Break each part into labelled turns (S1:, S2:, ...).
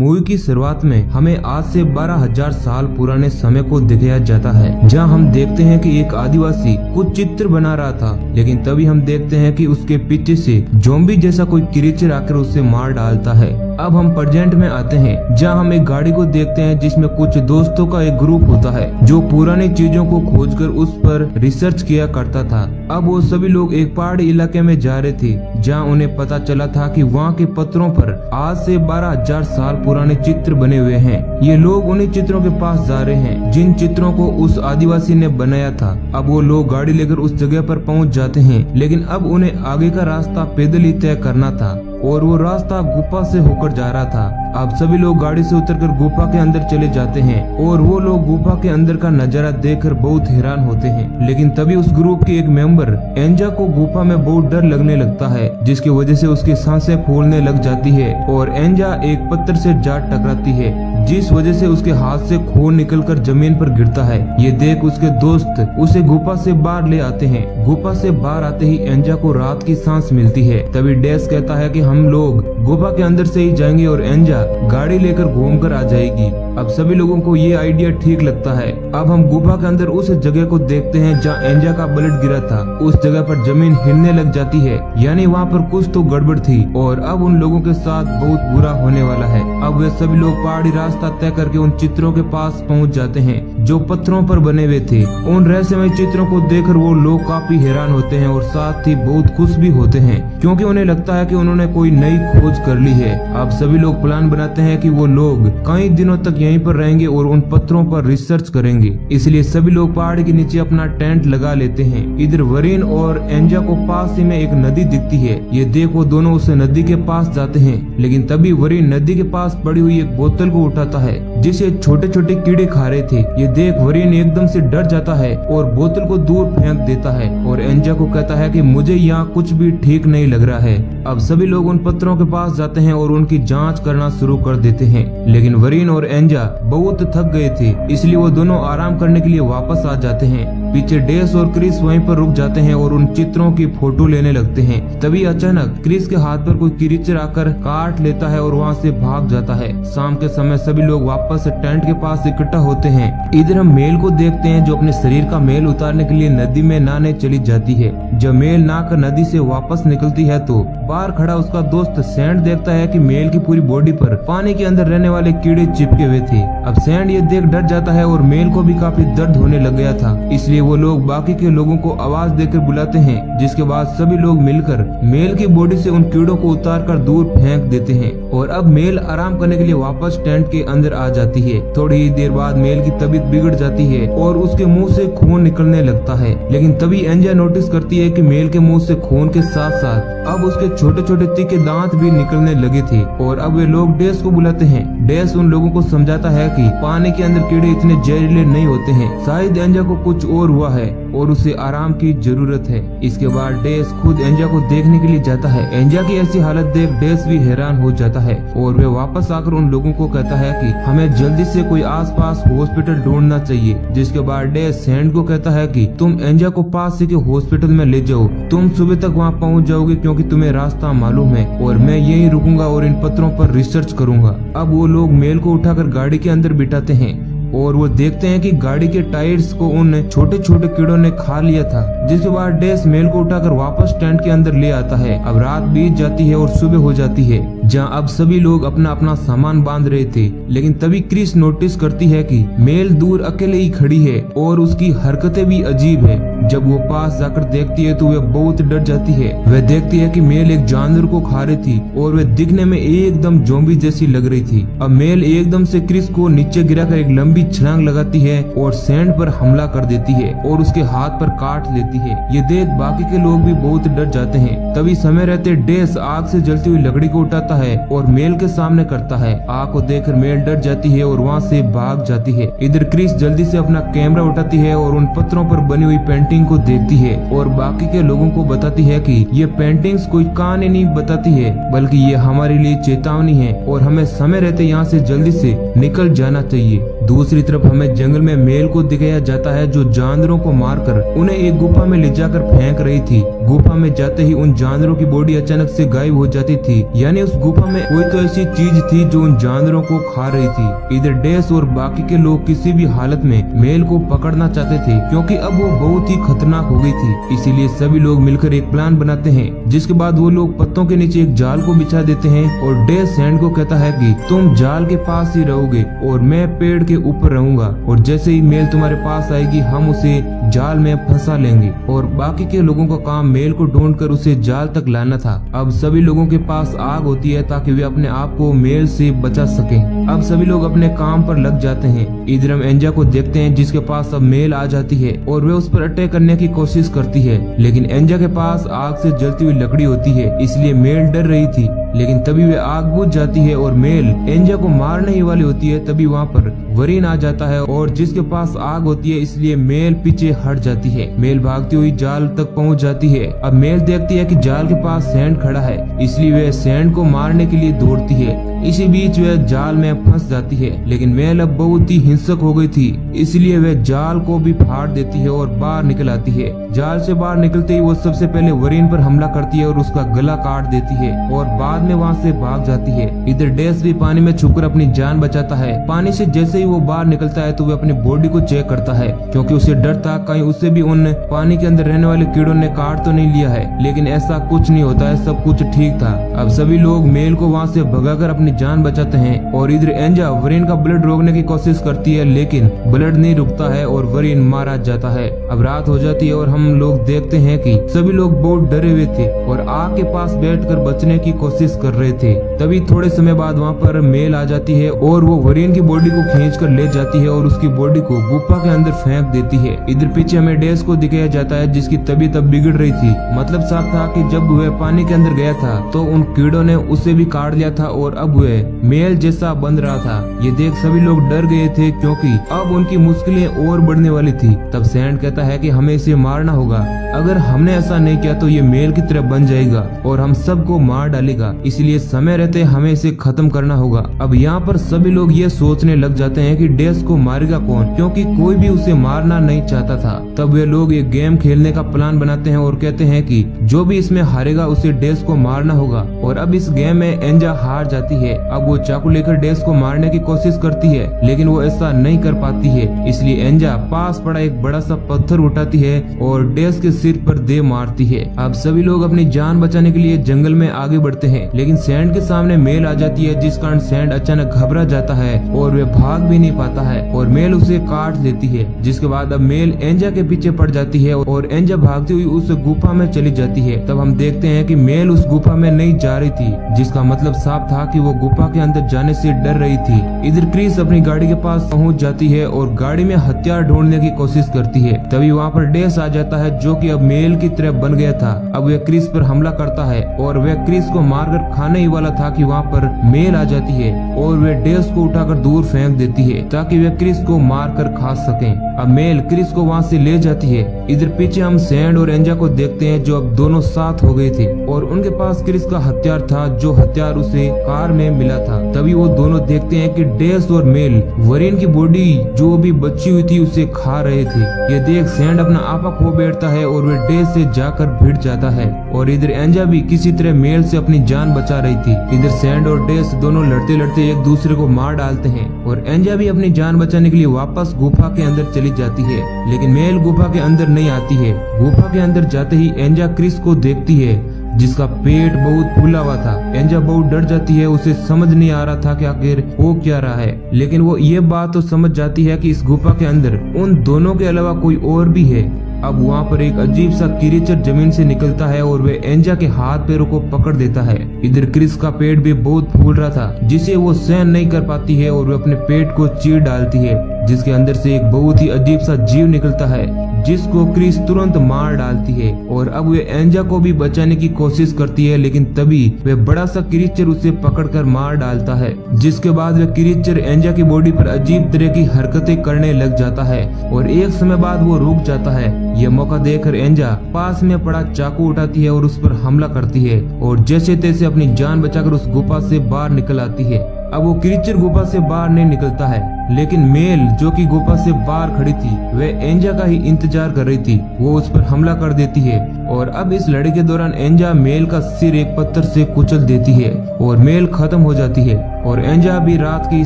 S1: Movie की शुरुआत में हमें आज से 12,000 साल पुराने समय को दिखाया जाता है, जहां हम देखते हैं कि एक आदिवासी कुछ चित्र बना रहा था, लेकिन तभी हम देखते हैं कि उसके पीछे से ज़ॉम्बी जैसा कोई क्रीचर आकर उसे मार डालता है। अब हम प्रेजेंट में आते हैं, जहां हम एक गाड़ी को देखते हैं जिसमें कुछ दोस्तों का एक ग्रुप होता है जो पुरानी चीजों को खोजकर उस पर रिसर्च किया करता था। अब वो सभी लोग एक पहाड़ी इलाके में जा रहे थे, जहां उन्हें पता चला था कि वहां के पत्थरों पर आज से 12,000 साल पुराने चित्र बने हुए हैं। ये लोग उन्हीं चित्रों के पास जा रहे हैं जिन चित्रों को उस आदिवासी ने बनाया था। अब वो लोग गाड़ी लेकर उस जगह पर पहुंच जाते हैं, लेकिन अब उन्हें आगे का रास्ता पैदल ही तय करना था और वो रास्ता गुफा से होकर जा रहा था। अब सभी लोग गाड़ी से उतरकर गुफा के अंदर चले जाते हैं और वो लोग गुफा के अंदर का नजारा देखकर बहुत हैरान होते हैं। लेकिन तभी उस ग्रुप के एक मेंबर एंजा को गुफा में बहुत डर लगने लगता है, जिसकी वजह से उसकी सांसें फूलने लग जाती है और एंजा एक पत्थर से जा टकराती है, जिस वजह से उसके हाथ से खून निकलकर जमीन पर गिरता है। ये देख उसके दोस्त उसे गुफा से बाहर ले आते हैं। गुफा से बाहर आते ही एंजा को राहत की सांस मिलती है। तभी डैश कहता है कि हम लोग गुफा के अंदर से ही जाएंगे और एंजा गाड़ी लेकर घूमकर आ जाएगी। अब सभी लोगों को ये आइडिया ठीक लगता है। अब हम गुफा के अंदर उस जगह को देखते हैं जहाँ एंजा का ब्लड गिरा था। उस जगह पर जमीन हिलने लग जाती है, यानी वहाँ पर कुछ तो गड़बड़ थी और अब उन लोगों के साथ बहुत बुरा होने वाला है। अब वे सभी लोग पहाड़ी रास्ता तय करके उन चित्रों के पास पहुँच जाते हैं जो पत्थरों पर बने हुए थे। उन रहस्यमय चित्रों को देखकर वो लोग काफी हैरान होते हैं और साथ ही बहुत खुश भी होते हैं, क्योंकि उन्हें लगता है कि उन्होंने कोई नई खोज कर ली है। अब सभी लोग प्लान बनाते हैं कि वो लोग कई दिनों तक यहीं पर रहेंगे और उन पत्थरों पर रिसर्च करेंगे। इसलिए सभी लोग पहाड़ के नीचे अपना टेंट लगा लेते हैं। इधर वरीन और एंजा को पास ही में एक नदी दिखती है। ये देख वो दोनों उस नदी के पास जाते हैं, लेकिन तभी वरीन नदी के पास पड़ी हुई एक बोतल को उठाता है जिसे छोटे छोटे कीड़े खा रहे थे। ये देख वरीन एकदम से डर जाता है और बोतल को दूर फेंक देता है और एंजा को कहता है कि मुझे यहाँ कुछ भी ठीक नहीं लग रहा है। अब सभी लोग उन पत्थरों के पास जाते हैं और उनकी जांच करना शुरू कर देते हैं, लेकिन वरीन और एंजा बहुत थक गए थे, इसलिए वो दोनों आराम करने के लिए वापस आ जाते हैं। पीछे डेस और क्रिस वहीं पर रुक जाते हैं और उन चित्रों की फोटो लेने लगते हैं। तभी अचानक क्रिस के हाथ पर कोई क्रीचर आकर काट लेता है और वहाँ से भाग जाता है। शाम के समय सभी लोग वापस टेंट के पास इकट्ठा होते हैं। इधर हम मेल को देखते हैं जो अपने शरीर का मेल उतारने के लिए नदी में नहाने चली जाती है। जब मेल नहाकर नदी से वापस निकलती है तो बाहर खड़ा उसका दोस्त सैंड देखता है कि मेल की पूरी बॉडी पर पानी के अंदर रहने वाले कीड़े चिपके हुए थे। अब सैंड ये देख डर जाता है और मेल को भी काफी दर्द होने लग गया था, इसलिए वो लोग बाकी के लोगों को आवाज देकर बुलाते हैं, जिसके बाद सभी लोग मिलकर मेल की बॉडी से उन कीड़ों को उतारकर दूर फेंक देते हैं और अब मेल आराम करने के लिए वापस टेंट के अंदर आ जाती है। थोड़ी ही देर बाद मेल की तबीयत बिगड़ जाती है और उसके मुंह से खून निकलने लगता है, लेकिन तभी एंजा नोटिस करती है कि मेल के मुंह से खून के साथ साथ अब उसके छोटे छोटे तीखे दांत भी निकलने लगे थे और अब वे लोग डेस को बुलाते हैं। डेस उन लोगों को समझाता है कि पानी के अंदर कीड़े इतने जहरीले नहीं होते हैं, शायद एंजा को कुछ और हुआ है और उसे आराम की जरूरत है। इसके बाद डेस खुद एंजा को देखने के लिए जाता है। एंजा की ऐसी हालत देख डेस भी हैरान हो जाता है और वे वापस आकर उन लोगों को कहता है कि हमें जल्दी से कोई आसपास हॉस्पिटल ढूंढना चाहिए। जिसके बाद डेस सैंड को कहता है कि तुम एंजा को पास से के हॉस्पिटल में ले जाओ, तुम सुबह तक वहाँ पहुँच जाओगे क्योंकि तुम्हें रास्ता मालूम है और मैं यहीं रुकूंगा और इन पत्थरों पर रिसर्च करूंगा। अब वो लोग मेल को उठाकर गाड़ी के अंदर बिठाते हैं और वो देखते हैं कि गाड़ी के टायर्स को उन छोटे छोटे कीड़ों ने खा लिया था। जिसके बाद डेस मेल को उठाकर वापस टेंट के अंदर ले आता है। अब रात बीत जाती है और सुबह हो जाती है, जहां अब सभी लोग अपना अपना सामान बांध रहे थे, लेकिन तभी क्रिस नोटिस करती है कि मेल दूर अकेले ही खड़ी है और उसकी हरकतें भी अजीब है। जब वो पास जाकर देखती है तो वह बहुत डर जाती है। वह देखती है कि मेल एक जानवर को खा रही थी और वह दिखने में एकदम ज़ॉम्बी जैसी लग रही थी। अब मेल एकदम से क्रिस को नीचे गिराकर एक लंबी छलांग लगाती है और सैंड पर हमला कर देती है और उसके हाथ पर काट लेती है। ये देख बाकी के लोग भी बहुत डर जाते हैं। तभी समय रहते डेस आग से जलती हुई लकड़ी को उठाता है और मेल के सामने करता है। आग को देखकर मेल डर जाती है और वहाँ से भाग जाती है। इधर क्रिस जल्दी से अपना कैमरा उठाती है और उन पत्थरों पर बनी हुई पेंटिंग को देखती है और बाकी के लोगों को बताती है कि ये पेंटिंग्स कोई कहानी नहीं बताती है, बल्कि ये हमारे लिए चेतावनी है और हमें समय रहते यहाँ से जल्दी से निकल जाना चाहिए। दूसरी तरफ हमें जंगल में मेल को दिखाया जाता है जो जानवरों को मारकर उन्हें एक गुफा में ले जाकर फेंक रही थी। गुफा में जाते ही उन जानवरों की बॉडी अचानक से गायब हो जाती थी, यानी उस गुफा में कोई तो ऐसी चीज थी जो उन जानवरों को खा रही थी। इधर डेस और बाकी के लोग किसी भी हालत में मेल को पकड़ना चाहते थे क्योंकि अब वो बहुत ही खतरनाक हो गई थी। इसीलिए सभी लोग मिलकर एक प्लान बनाते हैं, जिसके बाद वो लोग पत्तों के नीचे एक जाल को बिछा देते हैं और डेस सैंड को कहता है कि तुम जाल के पास ही रहोगे और मैं पेड़ के ऊपर रहूंगा, और जैसे ही मेल तुम्हारे पास आएगी हम उसे जाल में फंसा लेंगे। और बाकी के लोगों का काम मेल को ढूंढकर उसे जाल तक लाना था। अब सभी लोगों के पास आग होती है ताकि वे अपने आप को मेल से बचा सकें। अब सभी लोग अपने काम पर लग जाते हैं। इधर हम एंजा को देखते हैं जिसके पास अब मेल आ जाती है और वे उस पर अटैक करने की कोशिश करती है, लेकिन एंजा के पास आग से जलती हुई लकड़ी होती है, इसलिए मेल डर रही थी। लेकिन तभी वे आग बुझ जाती है और मेल एंजा को मारने ही वाली होती है। तभी वहाँ पर वरीन आ जाता है और जिसके पास आग होती है, इसलिए मेल पीछे हट जाती है। मेल भागती हुई जाल तक पहुँच जाती है। अब मेल देखती है कि जाल के पास सैंड खड़ा है, इसलिए वे सैंड को मारने के लिए दौड़ती है। इसी बीच वह जाल में फंस जाती है, लेकिन मेल अब बहुत ही हिंसक हो गई थी, इसलिए वह जाल को भी फाड़ देती है और बाहर निकल आती है। जाल से बाहर निकलते ही वो सबसे पहले वरीन पर हमला करती है और उसका गला काट देती है और बाद में वहाँ से भाग जाती है। इधर डेस भी पानी में छुपकर अपनी जान बचाता है। पानी से जैसे ही वो बाहर निकलता है तो वह अपनी बॉडी को चेक करता है, क्योंकि उसे डर था कहीं उसे भी उन पानी के अंदर रहने वाले कीड़ों ने काट तो नहीं लिया है, लेकिन ऐसा कुछ नहीं होता है, सब कुछ ठीक था। अब सभी लोग मेल को वहाँ से भगाकर अपनी जान बचाते हैं और इधर एंजा वरीन का ब्लड रोकने की कोशिश करती है, लेकिन ब्लड नहीं रुकता है और वरीन मारा जाता है। अब रात हो जाती है और हम लोग देखते हैं कि सभी लोग बहुत डरे हुए थे और आग के पास बैठकर बचने की कोशिश कर रहे थे। तभी थोड़े समय बाद वहाँ पर मेल आ जाती है और वो वरीन की बॉडी को खींचकर ले जाती है और उसकी बॉडी को गुफा के अंदर फेंक देती है। इधर पीछे हमें डेस को दिखाया जाता है जिसकी तबीयत अब बिगड़ रही थी। मतलब साफ था कि जब वह पानी के अंदर गया था तो उन कीड़ों ने उसे भी काट लिया था और अब वह मेल जैसा बन रहा था। ये देख सभी लोग डर गए थे क्योंकि अब उनकी मुश्किलें और बढ़ने वाली थी। तब सैंड कहता है कि हमें इसे मारना होगा, अगर हमने ऐसा नहीं किया तो ये मेल की तरह बन जाएगा और हम सबको मार डालेगा, इसलिए समय रहते हमें इसे खत्म करना होगा। अब यहाँ पर सभी लोग ये सोचने लग जाते हैं कि डेस को मारेगा कौन, क्योंकि कोई भी उसे मारना नहीं चाहता था। तब वे लोग एक गेम खेलने का प्लान बनाते हैं और कहते हैं कि जो भी इसमें हारेगा उसे डेस को मारना होगा। और अब इस गेम में एंजा हार जाती है। अब वो चाकू लेकर डेस को मारने की कोशिश करती है, लेकिन वो ऐसा नहीं कर पाती है, इसलिए एंजा पास पड़ा एक बड़ा सा पत्थर उठाती है और डेस के सिर पर दे मारती है। अब सभी लोग अपनी जान बचाने के लिए जंगल में आगे बढ़ते हैं, लेकिन सैंड के सामने मेल आ जाती है, जिस कारण सैंड अचानक घबरा जाता है और वे भाग भी नहीं पाता है और मेल उसे काट देती है। जिसके बाद अब मेल एंजा के पीछे पड़ जाती है और एंजा भागती हुई उस गुफा में चली जाती है। तब हम देखते हैं कि मेल उस गुफा में नहीं जा रही थी, जिसका मतलब साफ था कि वो गुफा के अंदर जाने से डर रही थी। इधर क्रिस अपनी गाड़ी के पास पहुंच जाती है और गाड़ी में हथियार ढूंढने की कोशिश करती है। तभी वहाँ पर डेस आ जाता है जो कि अब मेल की तरह बन गया था। अब वह क्रिस पर हमला करता है और वह क्रिस को मारकर खाने ही वाला था कि वहाँ पर मेल आ जाती है और वह डेस को उठाकर दूर फेंक देती है ताकि वह क्रिस को मारकर खा सकें। अब मेल क्रिस को वहाँ से ले जाती है। इधर पीछे हम सैंड और एंजा को देखते हैं जो अब दोनों साथ हो गए थे और उनके पास क्रिस का हथियार था, जो हथियार उसे कार में मिला था। तभी वो दोनों देखते हैं कि डेस और मेल वरीन की बॉडी जो भी बची हुई थी उसे खा रहे थे। ये देख सैंड अपना आपा खो बैठता है और वह डेस से जाकर भिड़ जाता है और इधर एंजा भी किसी तरह मेल से अपनी जान बचा रही थी। इधर सैंड और डेस दोनों लड़ते लड़ते एक दूसरे को मार डालते हैं और एंजा भी अपनी जान बचाने के लिए वापस गुफा के अंदर चली जाती है, लेकिन मेल गुफा के अंदर नहीं आती है। गुफा के अंदर जाते ही एंजा क्रिस को देखती है जिसका पेट बहुत फूला हुआ था। एंजा बहुत डर जाती है, उसे समझ नहीं आ रहा था कि आखिर हो क्या रहा है, लेकिन वो ये बात तो समझ जाती है कि इस गुफा के अंदर उन दोनों के अलावा कोई और भी है। अब वहाँ पर एक अजीब सा क्रीचर जमीन से निकलता है और वे एंजा के हाथ पैरों को पकड़ देता है। इधर क्रिस का पेट भी बहुत फूल रहा था जिसे वो सहन नहीं कर पाती है और वे अपने पेट को चीर डालती है, जिसके अंदर से एक बहुत ही अजीब सा जीव निकलता है जिसको क्रिस तुरंत मार डालती है। और अब वे एंजा को भी बचाने की कोशिश करती है, लेकिन तभी वे बड़ा सा क्रीचर उसे पकड़कर मार डालता है, जिसके बाद वे क्रीचर एंजा की बॉडी पर अजीब तरह की हरकतें करने लग जाता है और एक समय बाद वो रुक जाता है। यह मौका देखकर एंजा पास में पड़ा चाकू उठाती है और उस पर हमला करती है और जैसे तैसे अपनी जान बचाकर उस गुफा से बाहर निकल आती है। अब वो क्रीचर गुफा से बाहर नहीं निकलता है, लेकिन मेल जो कि गुफा से बाहर खड़ी थी वह एंजा का ही इंतजार कर रही थी। वो उस पर हमला कर देती है और अब इस लड़ाई के दौरान एंजा मेल का सिर एक पत्थर से कुचल देती है और मेल खत्म हो जाती है और एंजा भी रात की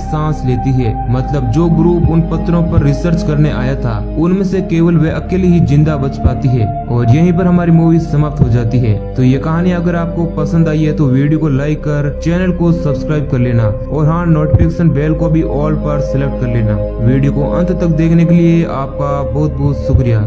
S1: सांस लेती है। मतलब जो ग्रुप उन पत्थरों पर रिसर्च करने आया था उनमें से केवल वह अकेली ही जिंदा बच पाती है और यहीं पर हमारी मूवी समाप्त हो जाती है। तो ये कहानी अगर आपको पसंद आई है तो वीडियो को लाइक कर चैनल को सब्सक्राइब कर लेना और हाँ, नोटिफिकेशन बेल को भी ऑल पर सिलेक्ट कर लेना। वीडियो को अंत तक देखने के लिए आपका बहुत बहुत शुक्रिया।